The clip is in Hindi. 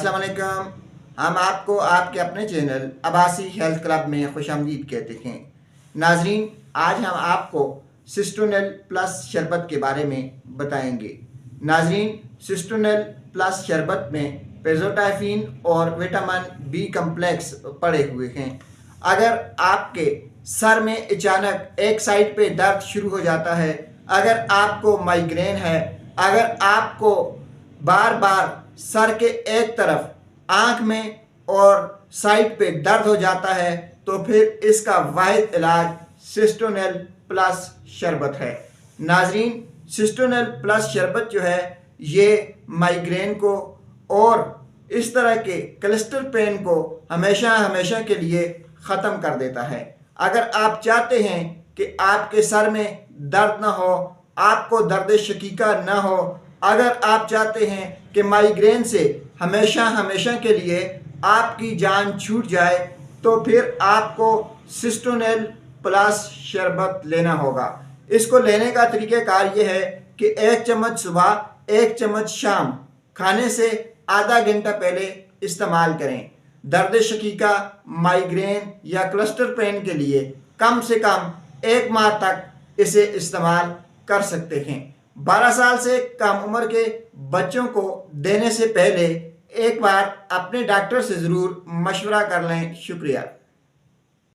अस्सलाम वालेकुम। हम आपको आपके अपने चैनल अब्बासी हेल्थ क्लब में खुशामदीद कहते हैं। नाजरीन, आज हम आपको सिस्टोनेल प्लस शरबत के बारे में बताएंगे। नाजरीन, सिस्टोनेल प्लस शरबत में पेज़ोटाइफिन और विटामिन बी कम्प्लेक्स पड़े हुए हैं। अगर आपके सर में अचानक एक साइड पे दर्द शुरू हो जाता है, अगर आपको माइग्रेन है, अगर आपको बार बार सर के एक तरफ, आंख में और साइड पे दर्द हो जाता है, तो फिर इसका वाहिद इलाज सिस्टोनेल प्लस शरबत है। नाजरीन, सिस्टोनेल प्लस शरबत जो है ये माइग्रेन को और इस तरह के क्लस्टर पेन को हमेशा हमेशा के लिए ख़त्म कर देता है। अगर आप चाहते हैं कि आपके सर में दर्द ना हो, आपको दर्द शकीका ना हो, अगर आप चाहते हैं कि माइग्रेन से हमेशा हमेशा के लिए आपकी जान छूट जाए, तो फिर आपको सिस्टोनेल प्लस शरबत लेना होगा। इसको लेने का तरीक़ाकार ये है कि 1 चम्मच सुबह, 1 चम्मच शाम, खाने से आधा घंटा पहले इस्तेमाल करें। दर्द शकीका, माइग्रेन या क्लस्टर पेन के लिए कम से कम 1 माह तक इसे इस्तेमाल कर सकते हैं। 12 साल से कम उम्र के बच्चों को देने से पहले एक बार अपने डॉक्टर से ज़रूर मशवरा कर लें। शुक्रिया।